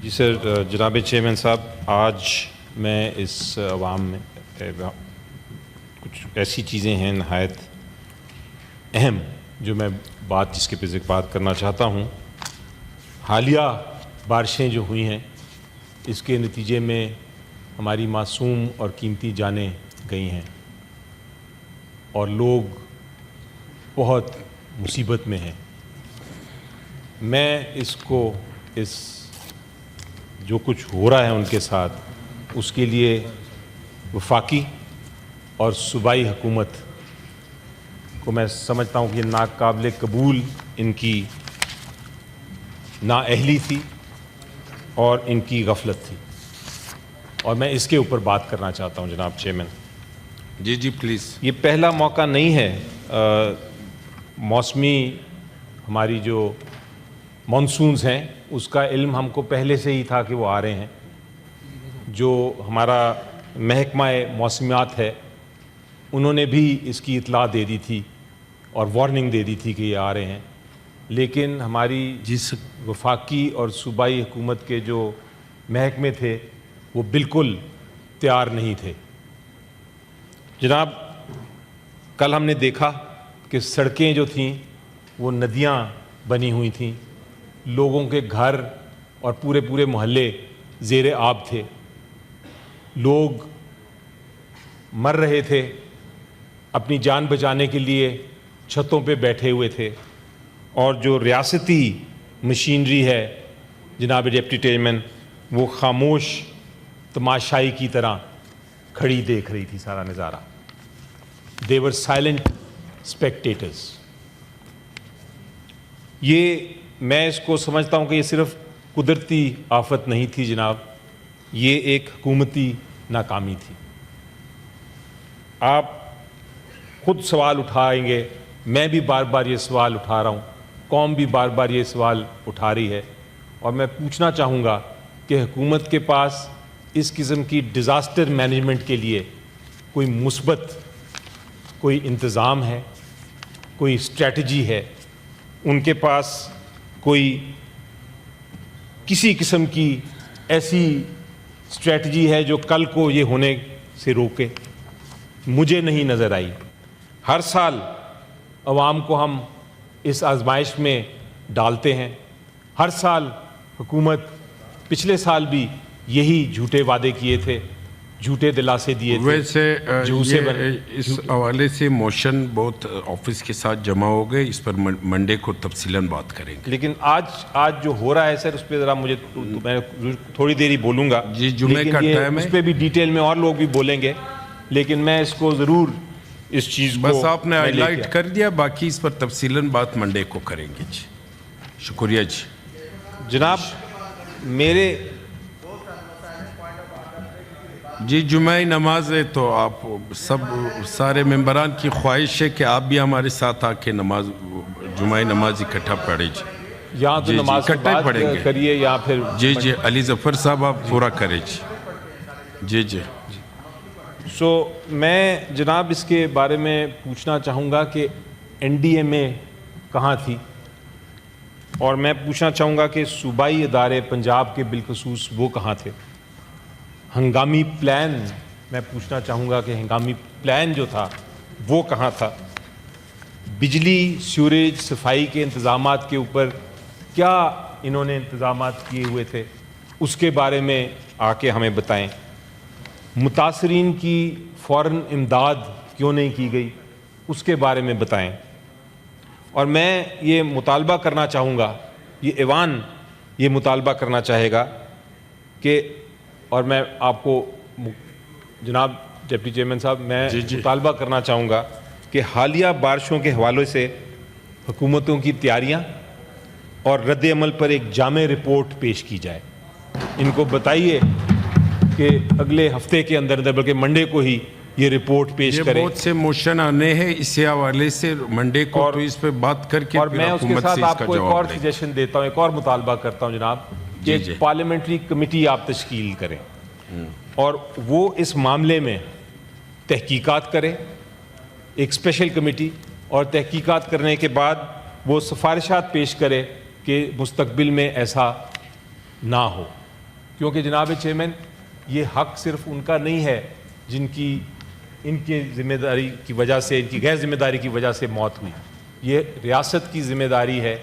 جی سر، جناب چیئرمین صاحب، آج میں اس عوام میں کچھ ایسی چیزیں ہیں نہایت اہم جو میں جس کے پہ بات کرنا چاہتا ہوں۔ حالیہ بارشیں جو ہوئی ہیں اس کے نتیجے میں ہماری معصوم اور قیمتی جانیں گئی ہیں اور لوگ بہت مصیبت میں ہیں۔ میں اس جو کچھ ہو رہا ہے ان کے ساتھ، اس کے لیے وفاقی اور صوبائی حکومت کو میں سمجھتا ہوں کہ ناقابل قبول ان کی نااہلی تھی اور ان کی غفلت تھی، اور میں اس کے اوپر بات کرنا چاہتا ہوں جناب چیئرمین۔ G please. یہ پہلا موقع نہیں ہے۔ موسمی ہماری جو مانسونز ہیں اس کا علم ہم کو پہلے سے ہی تھا کہ وہ آ رہے ہیں۔ جو ہمارا محکمہ موسمیات ہے انہوں نے بھی اس کی اطلاع دے دی تھی اور وارننگ دے دی تھی کہ یہ آ رہے ہیں، لیکن ہماری وفاقی اور صوبائی حکومت کے جو محکمے تھے وہ بالکل تیار نہیں تھے۔ جناب، کل ہم نے دیکھا کہ سڑکیں جو تھیں وہ ندیاں بنی ہوئی تھیں، لوگوں کے گھر اور پورے محلے زیر آب تھے، لوگ مر رہے تھے، اپنی جان بچانے کے لیے چھتوں پہ بیٹھے ہوئے تھے، اور جو ریاستی مشینری ہے جناب ڈپٹی چیئرمین وہ خاموش تماشائی کی طرح کھڑی دیکھ رہی تھی سارا نظارہ۔ They were silent spectators۔ میں اس کو سمجھتا ہوں کہ یہ صرف قدرتی آفت نہیں تھی جناب، یہ ایک حکومتی ناکامی تھی۔ آپ خود سوال اٹھائیں گے، میں بھی بار بار یہ سوال اٹھا رہا ہوں، قوم بھی بار بار یہ سوال اٹھا رہی ہے، اور میں پوچھنا چاہوں گا کہ حکومت کے پاس اس قسم کی ڈیزاسٹر مینجمنٹ کے لیے کوئی مثبت کوئی انتظام ہے، کوئی اسٹریٹجی ہے؟ ان کے پاس کوئی کسی قسم کی ایسی اسٹریٹجی ہے جو کل کو یہ ہونے سے روکے؟ مجھے نہیں نظر آئی۔ ہر سال عوام کو ہم اس آزمائش میں ڈالتے ہیں، ہر سال حکومت، پچھلے سال بھی یہی جھوٹے وعدے کیے تھے، جھوٹے دلاسے دیے تھے۔ ویسے اس حوالے سے موشن بہت آفس کے ساتھ جمع ہو گئے، اس پر منڈے کو تفصیلاً بات کریں گے۔ لیکن آج جو ہو رہا ہے سر، اس پہ ذرا میں تھوڑی دیر ہی بولوں گا۔ جی، جمعے کا ٹائم ہے، اس پہ بھی ڈیٹیل میں اور لوگ بھی بولیں گے، لیکن میں اس کو ضرور اس چیز کو بس آپ نے ہائی لائٹ کر دیا، باقی اس پر تفصیلاً بات منڈے کو کریں گے۔ جی شکریہ۔ جی جناب، میرے جمعہ نماز ہے تو آپ سارے ممبران کی خواہش ہے کہ آپ بھی ہمارے ساتھ آ کے جمعہ نماز اکٹھا پڑھیں۔ جی یہاں تو نماز کے بعد کریے یا پھر جی علی ظفر صاحب آپ پورا کریں۔ جی میں جناب اس کے بارے میں پوچھنا چاہوں گا کہ NDMA کہاں تھی، اور میں پوچھنا چاہوں گا کہ صوبائی ادارے پنجاب کے بالخصوص وہ کہاں تھے؟ ہنگامی پلان، میں پوچھنا چاہوں گا کہ ہنگامی پلان جو تھا وہ کہاں تھا؟ بجلی، سیوریج، صفائی کے انتظامات کے اوپر کیا انہوں نے انتظامات کیے ہوئے تھے؟ اس کے بارے میں آ کے ہمیں بتائیں۔ متاثرین کی فوراً امداد کیوں نہیں کی گئی، اس کے بارے میں بتائیں۔ اور میں یہ مطالبہ کرنا چاہوں گا، یہ ایوان یہ مطالبہ کرنا چاہے گا کہ، اور میں آپ کو جناب ڈپٹی چیئرمین صاحب میں مطالبہ کرنا چاہوں گا کہ حالیہ بارشوں کے حوالے سے حکومتوں کی تیاریاں اور رد عمل پر ایک جامع رپورٹ پیش کی جائے۔ ان کو بتائیے کہ اگلے ہفتے کے اندر بلکہ منڈے کو ہی یہ رپورٹ پیش کریں۔ بہت سے موشن آنے ہیں اسی حوالے سے منڈے کو، تو اس پہ بات کر کے اور میں اس کے ساتھ آپ کو ایک اور سجیشن دیتا ہوں، ایک اور مطالبہ کرتا ہوں جناب کہ ایک پارلیمنٹری کمیٹی آپ تشکیل کریں اور وہ اس معاملے میں تحقیقات کرے، ایک اسپیشل کمیٹی، اور تحقیقات کرنے کے بعد وہ سفارشات پیش کرے کہ مستقبل میں ایسا نہ ہو۔ کیونکہ جناب چیئرمین یہ حق صرف ان کا نہیں ہے جن کی ان کی ذمہ داری کی وجہ سے، ان کی غیر ذمہ داری کی وجہ سے موت ہوئی، یہ ریاست کی ذمہ داری ہے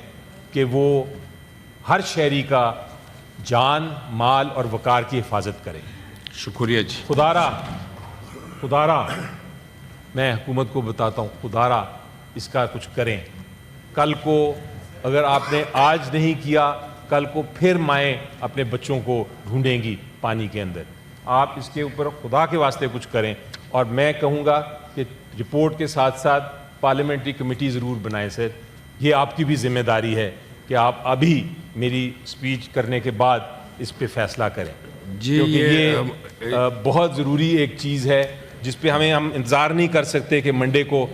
کہ وہ ہر شہری کا جان، مال اور وقار کی حفاظت کرے۔ شکریہ جی۔ خدارا میں حکومت کو بتاتا ہوں، خدارا اس کا کچھ کریں۔ کل کو اگر آپ نے آج نہیں کیا، کل کو پھر مائیں اپنے بچوں کو ڈھونڈیں گی پانی کے اندر۔ آپ اس کے اوپر خدا کے واسطے کچھ کریں، اور میں کہوں گا کہ رپورٹ کے ساتھ ساتھ پارلیمنٹری کمیٹی ضرور بنائیں سر۔ یہ آپ کی بھی ذمہ داری ہے کہ آپ ابھی میری سپیچ کرنے کے بعد اس پہ فیصلہ کریں، جی کیونکہ یہ بہت ضروری ایک چیز ہے جس پہ ہم انتظار نہیں کر سکتے کہ منڈے کو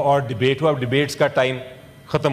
اور ڈیبیٹ ہو۔ اب ڈیبیٹس کا ٹائم ختم